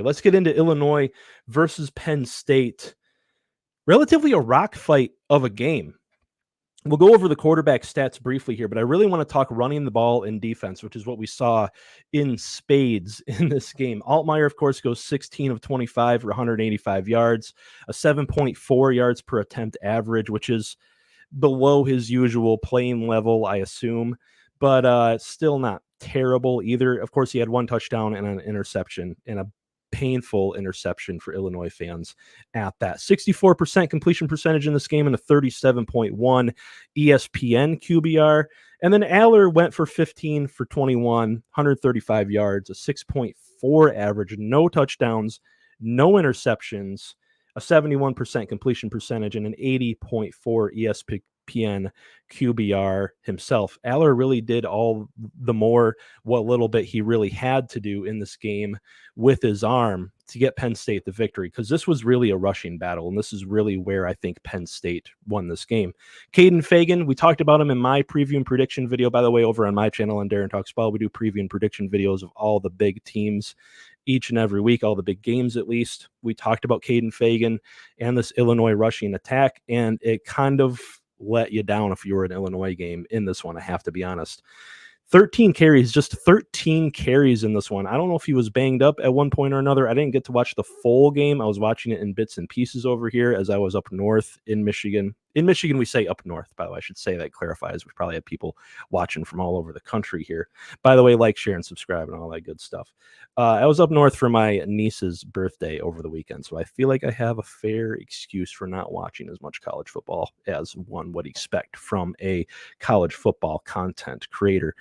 Let's get into Illinois versus Penn State. Relatively a rock fight of a game. We'll go over the quarterback stats briefly here, but I really want to talk running the ball and defense, which is what we saw in spades in this game. Altmaier, of course, goes 16 of 25 for 185 yards, a 7.4 yards per attempt average, which is below his usual playing level, I assume, but still not terrible either. Of course, he had one touchdown and an interception, and a painful interception for Illinois fans at that. 64% completion percentage in this game and a 37.1 ESPN QBR. And then Aller went for 15 for 21, 135 yards, a 6.4 average, no touchdowns, no interceptions, a 71% completion percentage, and an 80.4 ESPN QBR himself. Aller really did all the more what little bit he really had to do in this game with his arm to get Penn State the victory, because this was really a rushing battle, and this is really where I think Penn State won this game. Caden Fagan, we talked about him in my preview and prediction video, by the way, over on my channel on Darren Talks Ball. We do preview and prediction videos of all the big teams each and every week, all the big games at least. We talked about Caden Fagan and this Illinois rushing attack, and it kind of let you down if you were an Illinois game in this one, I have to be honest. 13 carries, just 13 carries in this one. I don't know if he was banged up at one point or another. I didn't get to watch the full game. I was watching it in bits and pieces over here as I was up north in Michigan. In Michigan, we say up north, by the way. I should say that clarifies. We probably have people watching from all over the country here. By the way, like, share, and subscribe and all that good stuff. I was up north for my niece's birthday over the weekend, so I feel like I have a fair excuse for not watching as much college football as one would expect from a college football content creator.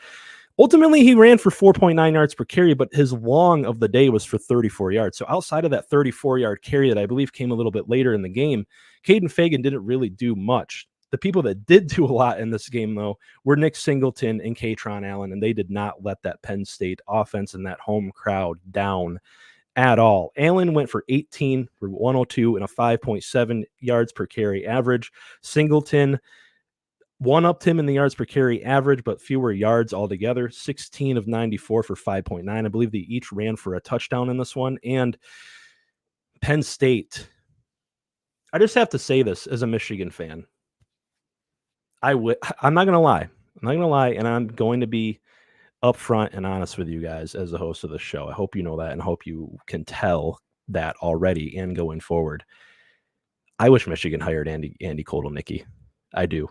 Ultimately, he ran for 4.9 yards per carry, but his long of the day was for 34 yards. So outside of that 34-yard carry that I believe came a little bit later in the game, Caden Fagan didn't really do much. The people that did do a lot in this game, though, were Nick Singleton and Katron Allen, and they did not let that Penn State offense and that home crowd down at all. Allen went for 18 for 102 and a 5.7 yards per carry average. Singleton one-upped him in the yards per carry average, but fewer yards altogether. 16 of 94 for 5.9. I believe they each ran for a touchdown in this one. And Penn State, I just have to say this as a Michigan fan. I'm not going to lie. I'm not going to lie, and I'm going to be upfront and honest with you guys as the host of the show. I hope you know that and hope you can tell that already and going forward. I wish Michigan hired Andy Kotelnicki. I do.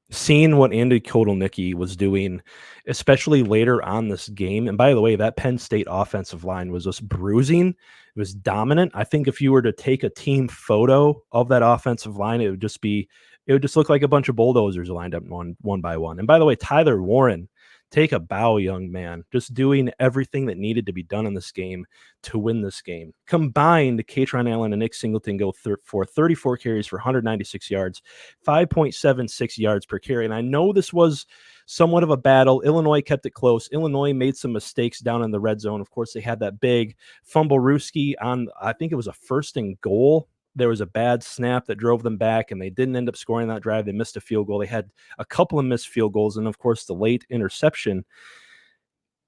Seeing what Andy Kotelnicki was doing, especially later on this game. And by the way, that Penn State offensive line was just bruising. It was dominant. I think if you were to take a team photo of that offensive line, it would just look like a bunch of bulldozers lined up one by one. And by the way, Tyler Warren, take a bow, young man, just doing everything that needed to be done in this game to win this game. Combined, Katron Allen and Nick Singleton go for 34 carries for 196 yards, 5.76 yards per carry. And I know this was somewhat of a battle. Illinois kept it close. Illinois made some mistakes down in the red zone. Of course, they had that big fumble-rooski on, I think it was a 1st and goal. There was a bad snap that drove them back, and they didn't end up scoring that drive. They missed a field goal. They had a couple of missed field goals, and of course, the late interception.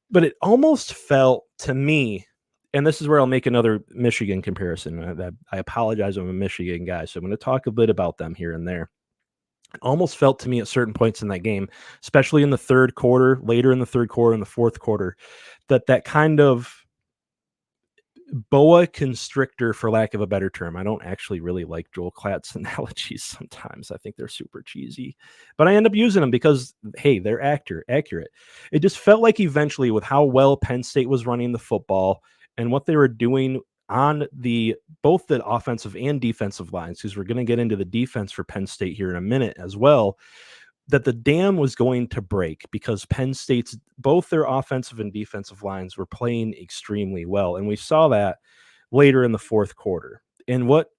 But it almost felt to me, and this is where I'll make another Michigan comparison. I apologize, I'm a Michigan guy, so I'm going to talk a bit about them here and there. It almost felt to me at certain points in that game, especially in the third quarter, later in the third quarter, in the fourth quarter, that kind of boa constrictor, for lack of a better term. I don't actually really like Joel Klatt's analogies sometimes. I think they're super cheesy, but I end up using them because, hey, they're accurate. It just felt like eventually, with how well Penn State was running the football and what they were doing on both the offensive and defensive lines, because we're going to get into the defense for Penn State here in a minute as well, that the dam was going to break, because Penn State's, both their offensive and defensive lines were playing extremely well. And we saw that later in the fourth quarter. And what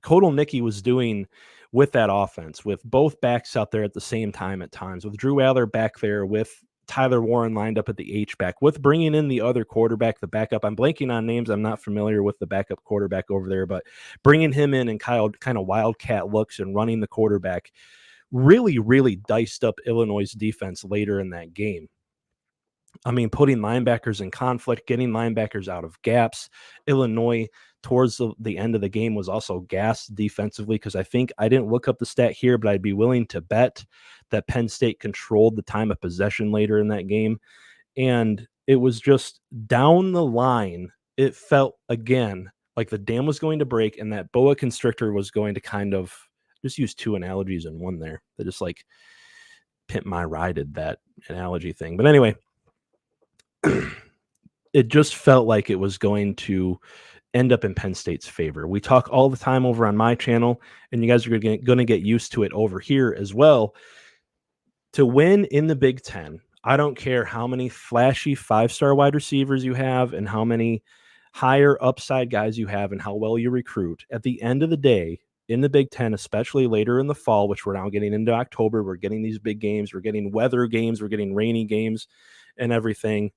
Kotelnicki was doing with that offense, with both backs out there at the same time at times, with Drew Aller back there, with Tyler Warren lined up at the H-back, with bringing in the other quarterback, the backup. I'm blanking on names. I'm not familiar with the backup quarterback over there, but bringing him in and kind of wildcat looks and running the quarterback really, really diced up Illinois' defense later in that game. I mean, putting linebackers in conflict, getting linebackers out of gaps. Illinois, towards the end of the game, was also gassed defensively because I didn't look up the stat here, but I'd be willing to bet that Penn State controlled the time of possession later in that game. And it was just down the line. It felt again like the dam was going to break and that boa constrictor was going to kind of just use two analogies in one there. They just like pimp my rided that analogy thing. But anyway, it just felt like it was going to end up in Penn State's favor. We talk all the time over on my channel, and you guys are going to get used to it over here as well. To win in the Big Ten, I don't care how many flashy 5-star wide receivers you have and how many higher upside guys you have and how well you recruit. At the end of the day, in the Big Ten, especially later in the fall, which we're now getting into October, we're getting these big games, we're getting weather games, we're getting rainy games and everything.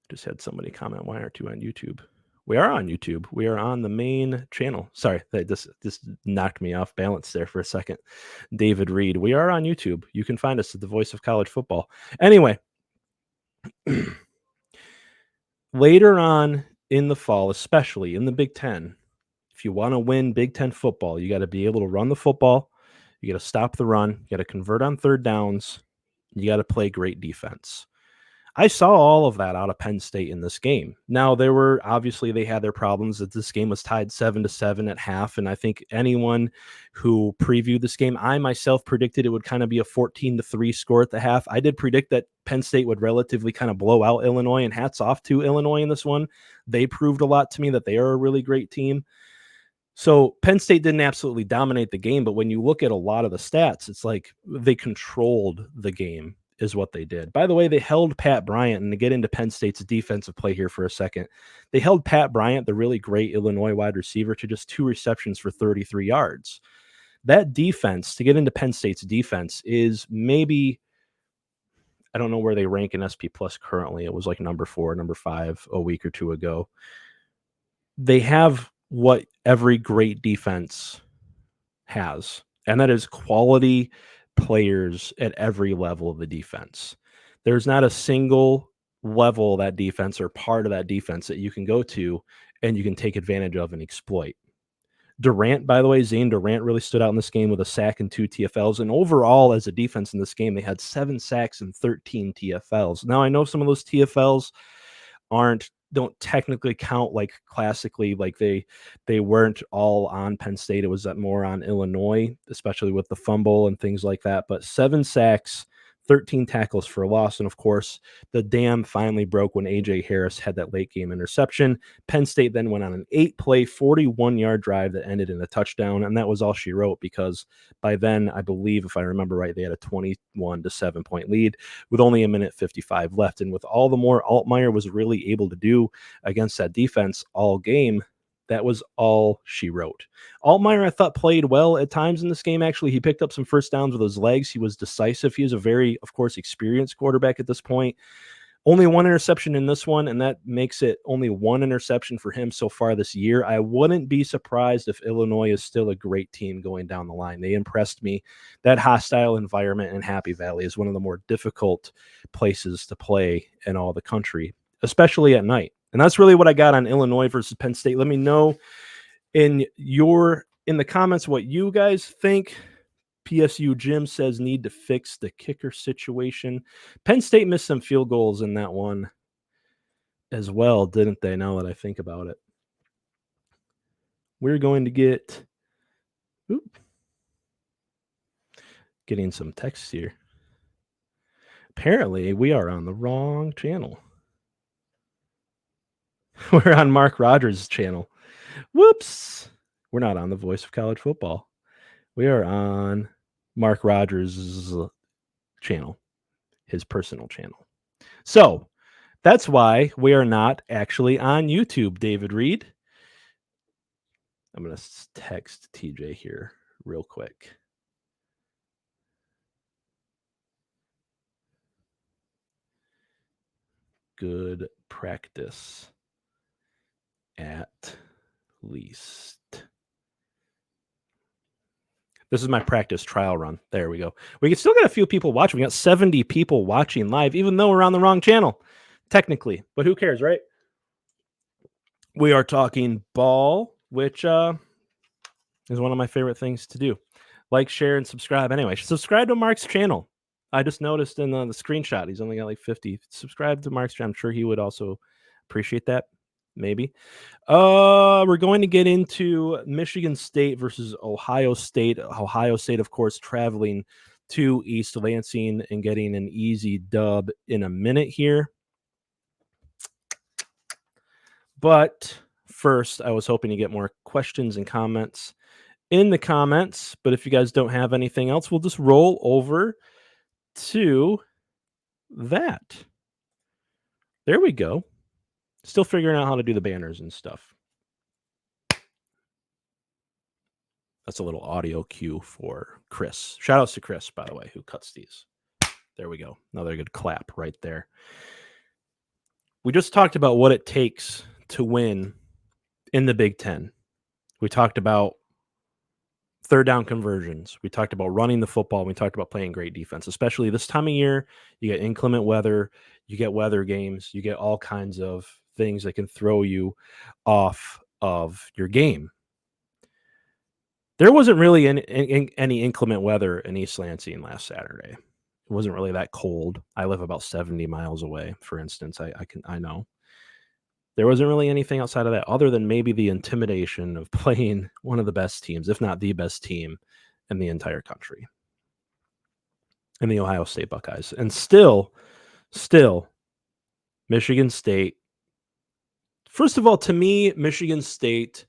Just had somebody comment, why aren't you on YouTube? We are on YouTube. We are on the main channel. Sorry, this knocked me off balance there for a second. David Reed. We are on YouTube. You can find us at the Voice of College Football. Anyway, later on in the fall, especially in the Big Ten, if you want to win Big Ten football, you got to be able to run the football. You got to stop the run. You got to convert on third downs. You got to play great defense. I saw all of that out of Penn State in this game. Now, they had their problems that this game was tied 7-7 at half. And I think anyone who previewed this game, I myself predicted it would kind of be a 14-3 score at the half. I did predict that Penn State would relatively kind of blow out Illinois, and hats off to Illinois in this one. They proved a lot to me that they are a really great team. So Penn State didn't absolutely dominate the game, but when you look at a lot of the stats, it's like they controlled the game is what they did. By the way, they held Pat Bryant, and to get into Penn State's defensive play here for a second, they held Pat Bryant, the really great Illinois wide receiver, to just 2 receptions for 33 yards. That defense, to get into Penn State's defense, is maybe, I don't know where they rank in SP Plus currently. It was like number 4, number 5 a week or two ago. They have what every great defense has, and that is quality players at every level of the defense. There's not a single level of that defense or part of that defense that you can go to and you can take advantage of and exploit. Durant, by the way, Zane Durant really stood out in this game with a sack and 2 TFLs. And overall, as a defense in this game, they had 7 sacks and 13 TFLs. Now, I know some of those TFLs don't technically count like classically, like they weren't all on Penn State. It was more on Illinois, especially with the fumble and things like that. But 7 sacks, 13 tackles for a loss. And of course, the dam finally broke when AJ Harris had that late game interception. Penn State then went on an 8-play, 41-yard drive that ended in a touchdown. And that was all she wrote, because by then, I believe, if I remember right, they had a 21-7 point lead with only a minute 55 left. And with all the more Altmyer was really able to do against that defense all game, that was all she wrote. Altmyer, I thought, played well at times in this game. Actually, he picked up some first downs with his legs. He was decisive. He was a very, of course, experienced quarterback at this point. Only 1 interception in this one, and that makes it only 1 interception for him so far this year. I wouldn't be surprised if Illinois is still a great team going down the line. They impressed me. That hostile environment in Happy Valley is one of the more difficult places to play in all the country, especially at night. And that's really what I got on Illinois versus Penn State. Let me know in the comments what you guys think. PSU Jim says need to fix the kicker situation. Penn State missed some field goals in that one as well, didn't they? Now that I think about it, we're going to getting some text here. Apparently, we are on the wrong channel. We're on Mark Rogers' channel. Whoops. We're not on the Voice of College Football. We are on Mark Rogers' channel, his personal channel. So that's why we are not actually on YouTube, David Reed. I'm going to text TJ here real quick. Good practice, at least. This is my practice trial run. There we go. We can still get a few people watching. We got 70 people watching live, even though we're on the wrong channel, technically. But who cares, right? We are talking ball, which is one of my favorite things to do. Like, share, and subscribe. Anyway, subscribe to Mark's channel. I just noticed in the screenshot, he's only got like 50. Subscribe to Mark's channel. I'm sure he would also appreciate that. Maybe. We're going to get into Michigan State versus Ohio State. Ohio State, of course, traveling to East Lansing and getting an easy dub in a minute here. But first, I was hoping to get more questions and comments in the comments. But if you guys don't have anything else, we'll just roll over to that. There we go. Still figuring out how to do the banners and stuff. That's a little audio cue for Chris. Shout outs to Chris, by the way, who cuts these. There we go. Another good clap right there. We just talked about what it takes to win in the Big Ten. We talked about third down conversions. We talked about running the football. We talked about playing great defense, especially this time of year. You get inclement weather, you get weather games, you get all kinds of things that can throw you off of your game. There wasn't really any inclement weather in East Lansing last Saturday. It wasn't really that cold. I live about 70 miles away, for instance. I know. There wasn't really anything outside of that other than maybe the intimidation of playing one of the best teams, if not the best team in the entire country, in the Ohio State Buckeyes. And still, Michigan State. First of all, to me, Michigan State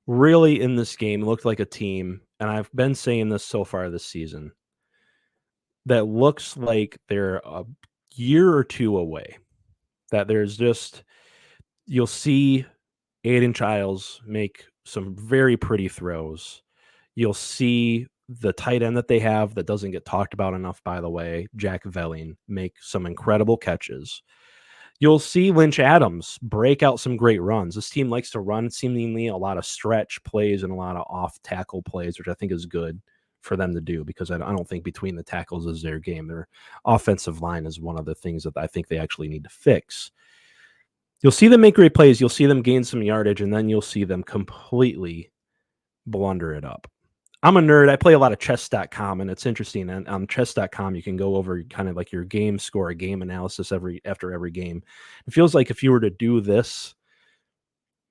really in this game looked like a team, and I've been saying this so far this season, that looks like they're a year or two away. That there's just, you'll see Aiden Childs make some very pretty throws. You'll see the tight end that they have that doesn't get talked about enough, by the way, Jack Velling, make some incredible catches. You'll see Lynch Adams break out some great runs. This team likes to run seemingly a lot of stretch plays and a lot of off-tackle plays, which I think is good for them to do, because I don't think between the tackles is their game. Their offensive line is one of the things that I think they actually need to fix. You'll see them make great plays. You'll see them gain some yardage, and then you'll see them completely blunder it up. I'm a nerd. I play a lot of chess.com, and it's interesting. And on chess.com, you can go over kind of like your game score, a game analysis after every game. It feels like if you were to do this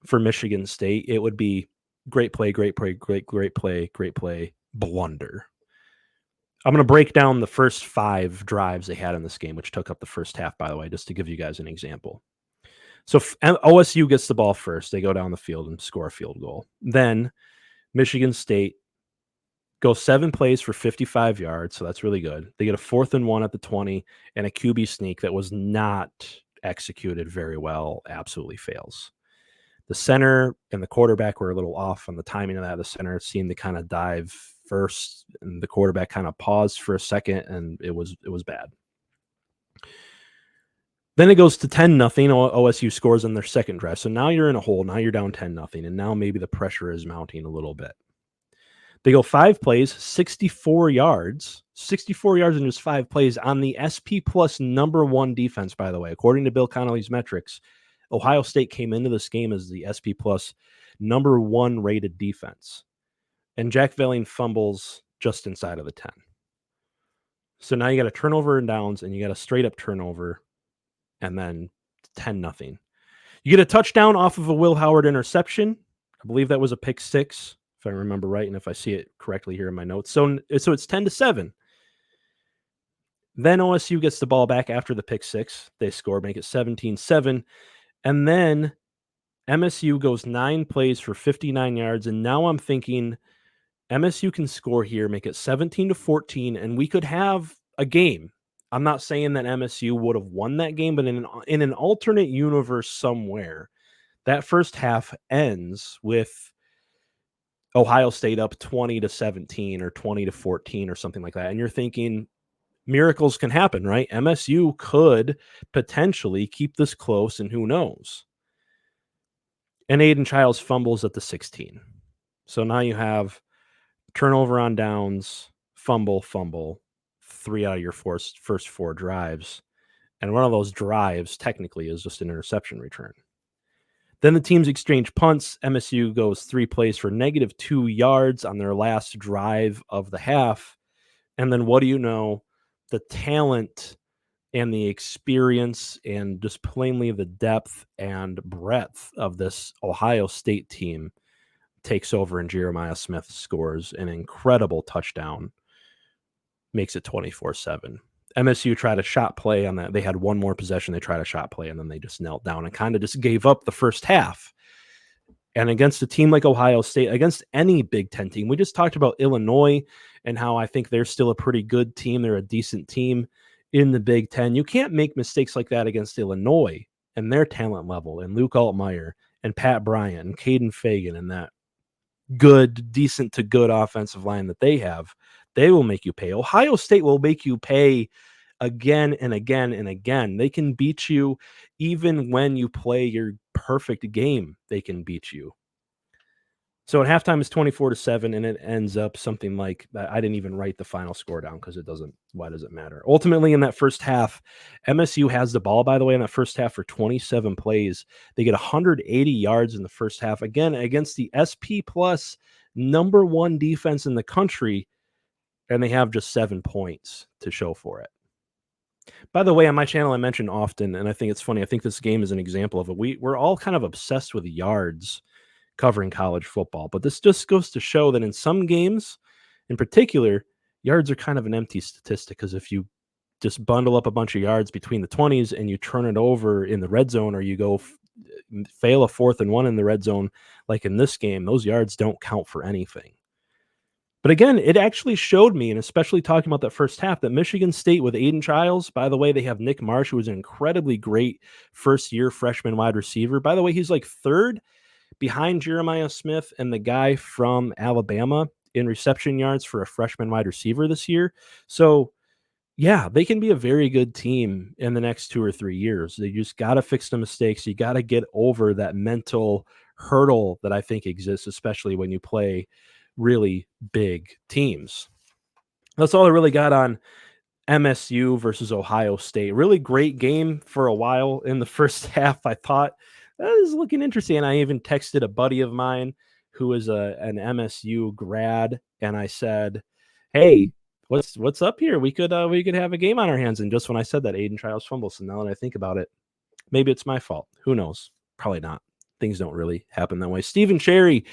for Michigan State, it would be great play, great play, great play, great play, blunder. I'm going to break down the first 5 drives they had in this game, which took up the first half, by the way, just to give you guys an example. So OSU gets the ball first. They go down the field and score a field goal. Then Michigan State go 7 plays for 55 yards, so that's really good. They get a 4th and 1 at the 20 and a QB sneak that was not executed very well, absolutely fails. The center and the quarterback were a little off on the timing of that. The center seemed to kind of dive first, and the quarterback kind of paused for a second, and it was bad. Then it goes to 10-0. OSU scores on their second drive. So now you're in a hole. Now you're down 10-0, and now maybe the pressure is mounting a little bit. They go 5 plays, 64 yards in just 5 plays on the SP Plus #1 defense, by the way. According to Bill Connolly's metrics, Ohio State came into this game as the SP Plus #1 rated defense. And Jack Velling fumbles just inside of the 10. So now you got a turnover and downs, and you got a straight up turnover, and then 10-0. You get a touchdown off of a Will Howard interception. I believe that was a pick 6. If I remember right, and if I see it correctly here in my notes. So it's 10-7. Then OSU gets the ball back after the pick 6. They score, make it 17-7. And then MSU goes 9 plays for 59 yards. And now I'm thinking MSU can score here, make it 17-14, and we could have a game. I'm not saying that MSU would have won that game, but in an alternate universe somewhere, that first half ends with Ohio State up 20-17 or 20-14 or something like that. And you're thinking miracles can happen, right? MSU could potentially keep this close, and who knows? And Aiden Childs fumbles at the 16. So now you have turnover on downs, fumble, 3 out of your first 4 drives. And one of those drives technically is just an interception return. Then the teams exchange punts. MSU goes 3 plays for -2 yards on their last drive of the half. And then what do you know? The talent and the experience and just plainly the depth and breadth of this Ohio State team takes over, and Jeremiah Smith scores an incredible touchdown, makes it 24-7. MSU tried a shot play on that. They had one more possession. They tried a shot play, and then they just knelt down and kind of just gave up the first half. And against a team like Ohio State, against any Big Ten team, we just talked about Illinois and how I think they're still a pretty good team. They're a decent team in the Big Ten. You can't make mistakes like that against Illinois and their talent level, and Luke Altmaier and Pat Bryant and Caden Fagan and that good, decent to good offensive line that they have. They will make you pay. Ohio State will make you pay again and again and again. They can beat you even when you play your perfect game. They can beat you. So at halftime it's 24-7, and it ends up something like, I didn't even write the final score down because why does it matter? Ultimately, in that first half, MSU has the ball, by the way, in that first half for 27 plays. They get 180 yards in the first half, again, against the SP Plus #1 defense in the country, and they have just 7 points to show for it. By the way, on my channel, I mention often, and I think it's funny, I think this game is an example of it. We're all kind of obsessed with yards covering college football, but this just goes to show that in some games, in particular, yards are kind of an empty statistic, because if you just bundle up a bunch of yards between the 20s and you turn it over in the red zone, or you go fail a 4th and 1 in the red zone, like in this game, those yards don't count for anything. But again, it actually showed me, and especially talking about that first half, that Michigan State with Aiden Childs, by the way, they have Nick Marsh, who is an incredibly great first-year freshman wide receiver. By the way, he's like 3rd behind Jeremiah Smith and the guy from Alabama in reception yards for a freshman wide receiver this year. So, yeah, they can be a very good team in the next 2 or 3 years. They just got to fix the mistakes. You got to get over that mental hurdle that I think exists, especially when you play really big teams. That's all I really got on MSU versus Ohio State. Really great game for a while in the first half. I thought that was looking interesting. And I even texted a buddy of mine who is an MSU grad, and I said, "Hey, what's up here? We could have a game on our hands." And just when I said that, Aiden Childs fumbles. So now that I think about it, maybe it's my fault. Who knows? Probably not. Things don't really happen that way. Stephen Cherry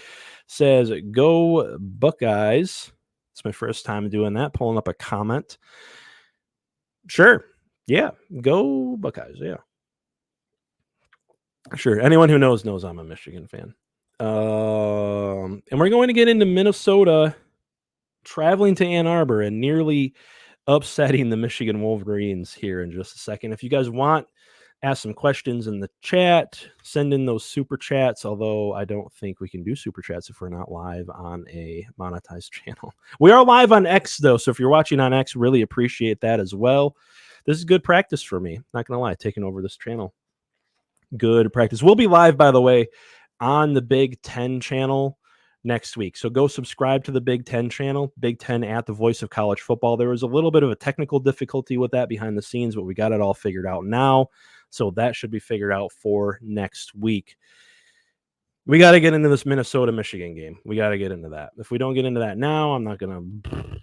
says, "Go Buckeyes." It's my first time doing that, pulling up a comment. Sure. Yeah. Go Buckeyes. Yeah. Sure. Anyone who knows I'm a Michigan fan. And we're going to get into Minnesota, traveling to Ann Arbor and nearly upsetting the Michigan Wolverines here in just a second. If you guys want, ask some questions in the chat, send in those super chats, although I don't think we can do super chats if we're not live on a monetized channel. We are live on X, though, so if you're watching on X, really appreciate that as well. This is good practice for me, not going to lie, taking over this channel. Good practice. We'll be live, by the way, on the Big Ten channel next week. So go subscribe to the Big Ten channel, Big Ten at the Voice of College Football. There was a little bit of a technical difficulty with that behind the scenes, but we got it all figured out now. So that should be figured out for next week. We got to get into this Minnesota-Michigan game. We got to get into that. If we don't get into that now, I'm not going to...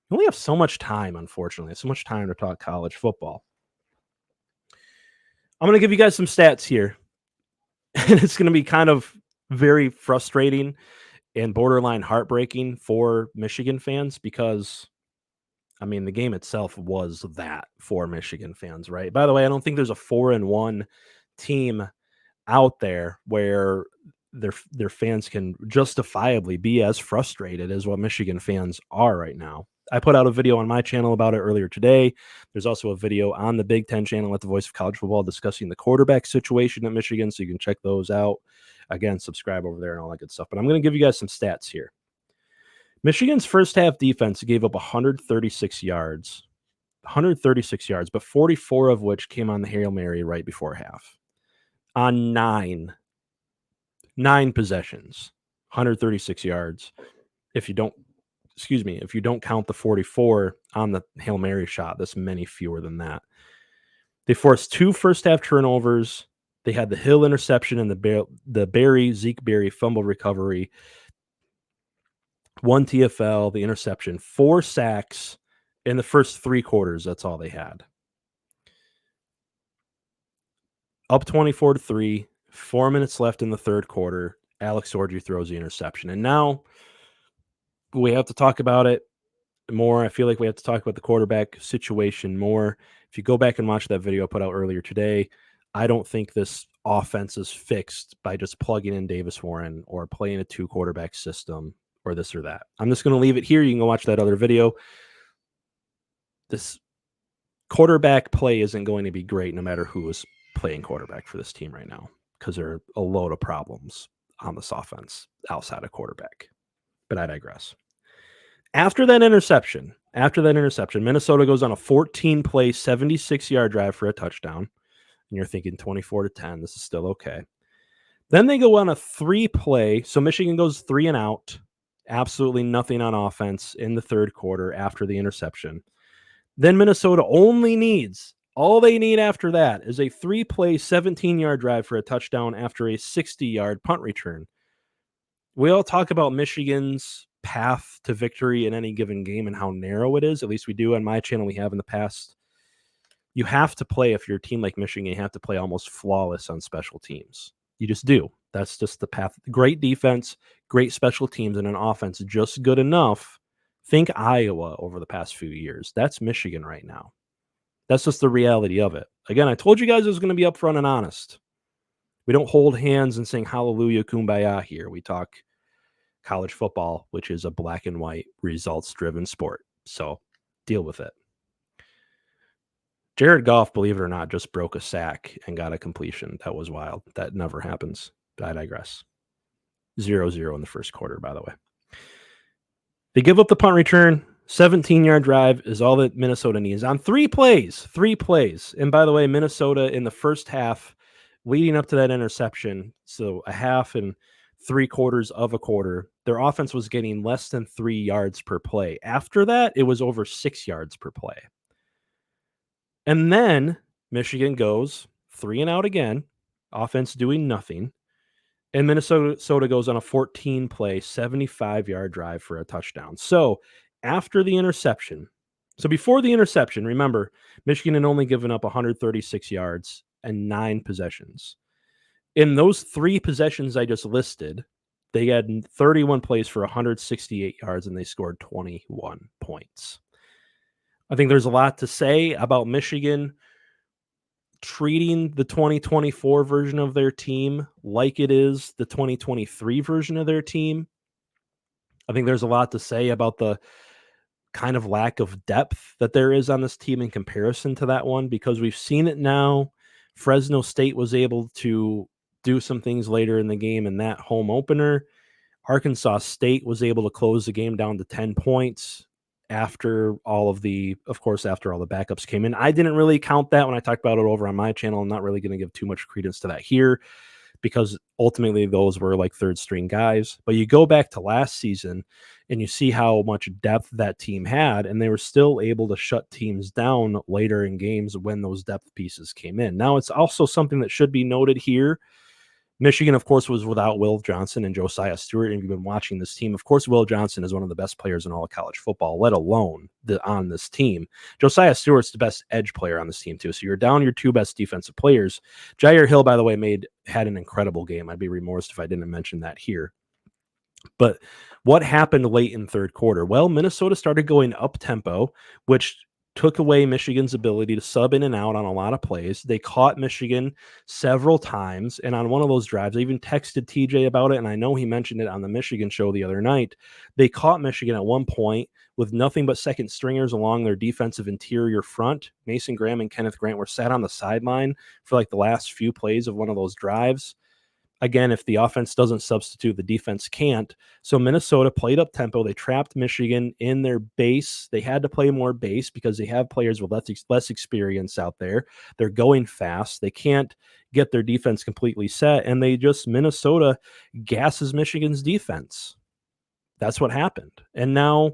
We only have so much time, unfortunately. So much time to talk college football. I'm going to give you guys some stats here. And it's going to be kind of very frustrating and borderline heartbreaking for Michigan fans because, I mean, the game itself was that for Michigan fans, right? By the way, I don't think there's a 4-1 team out there where their fans can justifiably be as frustrated as what Michigan fans are right now. I put out a video on my channel about it earlier today. There's also a video on the Big Ten channel at the Voice of College Football discussing the quarterback situation at Michigan, so you can check those out. Again, subscribe over there and all that good stuff. But I'm going to give you guys some stats here. Michigan's first half defense gave up 136 yards. 136 yards, but 44 of which came on the Hail Mary right before half. On nine possessions, 136 yards. If you don't excuse me, if you don't count the 44 on the Hail Mary shot, that's many fewer than that. They forced 2 first-half turnovers. They had the Hill interception and the Zeke Berry fumble recovery. 1 TFL, the interception, 4 sacks in the first 3 quarters. That's all they had. Up 24-3, 4 minutes left in the third quarter. Alex Orji throws the interception. And now we have to talk about it more. I feel like we have to talk about the quarterback situation more. If you go back and watch that video I put out earlier today, I don't think this offense is fixed by just plugging in Davis Warren or playing a 2 quarterback system or this or that. I'm just going to leave it here. You can go watch that other video. This quarterback play isn't going to be great no matter who is playing quarterback for this team right now, because there are a load of problems on this offense outside of quarterback. But I digress. After that interception, Minnesota goes on a 14-play, 76-yard drive for a touchdown. And you're thinking 24-10, this is still okay. Then they go on a 3-play, so Michigan goes 3 and out. Absolutely nothing on offense in the third quarter after the interception. Then Minnesota all they need after that is a 3-play, 17-yard drive for a touchdown after a 60-yard punt return. We all talk about Michigan's path to victory in any given game and how narrow it is. At least we do on my channel. We have in the past. You have to play, if you're a team like Michigan, you have to play almost flawless on special teams. You just do. That's just the path. Great defense, great special teams, and an offense just good enough. Think Iowa over the past few years. That's Michigan right now. That's just the reality of it. Again, I told you guys it was going to be upfront and honest. We don't hold hands and sing hallelujah, kumbaya here. We talk college football, which is a black and white, results-driven sport. So deal with it. Jared Goff, believe it or not, just broke a sack and got a completion. That was wild. That never happens. But I digress. 0-0 in the first quarter, by the way. They give up the punt return. 17-yard drive is all that Minnesota needs on 3 plays. 3 plays. And by the way, Minnesota in the first half, leading up to that interception, so a half and 3/4 of a quarter, their offense was getting less than 3 yards per play. After that, it was over 6 yards per play. And then Michigan goes 3 and out again, offense doing nothing. And Minnesota goes on a 14-play, 75-yard drive for a touchdown. So after the interception, so before the interception, remember, Michigan had only given up 136 yards and 9 possessions. In those 3 possessions I just listed, they had 31 plays for 168 yards, and they scored 21 points. I think there's a lot to say about Michigan treating the 2024 version of their team like it is the 2023 version of their team. I think there's a lot to say about the kind of lack of depth that there is on this team in comparison to that one, because we've seen it now. Fresno State was able to do some things later in the game in that home opener. Arkansas State was able to close the game down to 10 points after all the backups came in. I didn't really count that when I talked about it over on my channel. I'm not really going to give too much credence to that here, because ultimately those were like third string guys. But you go back to last season and you see how much depth that team had, and they were still able to shut teams down later in games when those depth pieces came in. Now, it's also something that should be noted here. Michigan, of course, was without Will Johnson and Josiah Stewart. And if you've been watching this team, of course, Will Johnson is one of the best players in all of college football, let alone on this team. Josiah Stewart's the best edge player on this team, too. So you're down your 2 best defensive players. Jair Hill, by the way, had an incredible game. I'd be remorse if I didn't mention that here. But what happened late in third quarter? Well, Minnesota started going up-tempo, which took away Michigan's ability to sub in and out on a lot of plays. They caught Michigan several times, and on one of those drives, I even texted TJ about it, and I know he mentioned it on the Michigan show the other night. They caught Michigan at one point with nothing but second stringers along their defensive interior front. Mason Graham and Kenneth Grant were sat on the sideline for like the last few plays of one of those drives. Again, if the offense doesn't substitute, the defense can't. So Minnesota played up tempo. They trapped Michigan in their base. They had to play more base because they have players with less experience out there. They're going fast. They can't get their defense completely set. And Minnesota gasses Michigan's defense. That's what happened. And now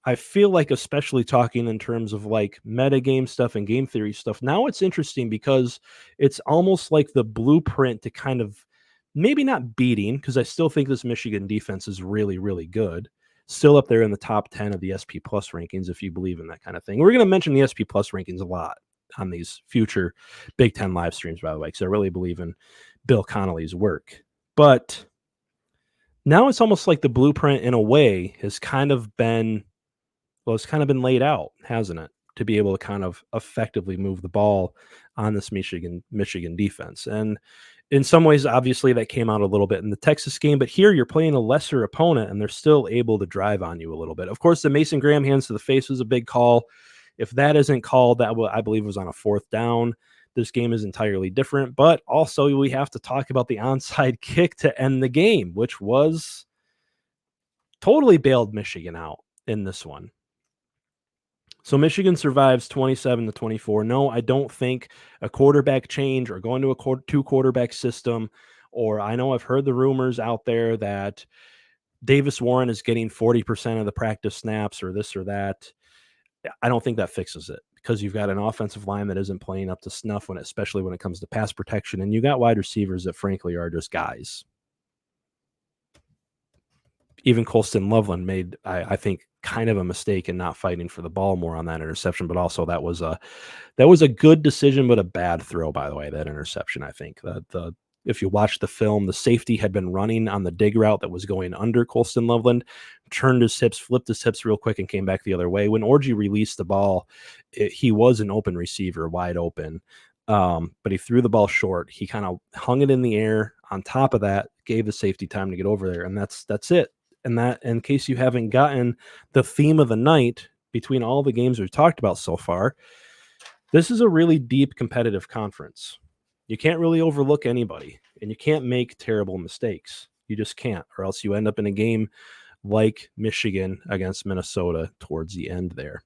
I feel like, especially talking in terms of like metagame stuff and game theory stuff, now it's interesting because it's almost like the blueprint to kind of maybe not beating, because I still think this Michigan defense is really, really good. Still up there in the top 10 of the SP Plus rankings, if you believe in that kind of thing. We're going to mention the SP Plus rankings a lot on these future Big Ten live streams, by the way, because I really believe in Bill Connolly's work. But now it's almost like the blueprint in a way has kind of been, well, it's kind of been laid out, hasn't it? To be able to kind of effectively move the ball on this Michigan defense. And in some ways, obviously, that came out a little bit in the Texas game, but here you're playing a lesser opponent and they're still able to drive on you a little bit. Of course, the Mason Graham hands to the face was a big call. If that isn't called, that I believe was on a 4th down. This game is entirely different, but also we have to talk about the onside kick to end the game, which was totally bailed Michigan out in this one. So Michigan survives 27-24. No, I don't think a quarterback change or going to a 2-quarterback system, or I know I've heard the rumors out there that Davis Warren is getting 40% of the practice snaps or this or that. I don't think that fixes it, because you've got an offensive line that isn't playing up to snuff, especially when it comes to pass protection, and you got wide receivers that frankly are just guys. Even Colston Loveland made, I think, kind of a mistake in not fighting for the ball more on that interception, but also that was a good decision, but a bad throw, by the way, that interception. I think that if you watch the film, the safety had been running on the dig route that was going under Colston Loveland, turned his hips, flipped his hips real quick, and came back the other way. When Orji released the ball, he was an open receiver, wide open, but he threw the ball short. He kind of hung it in the air. On top of that, gave the safety time to get over there, and that's it. And that, in case you haven't gotten the theme of the night between all the games we've talked about so far, this is a really deep competitive conference. You can't really overlook anybody, and you can't make terrible mistakes. You just can't, or else you end up in a game like Michigan against Minnesota towards the end there.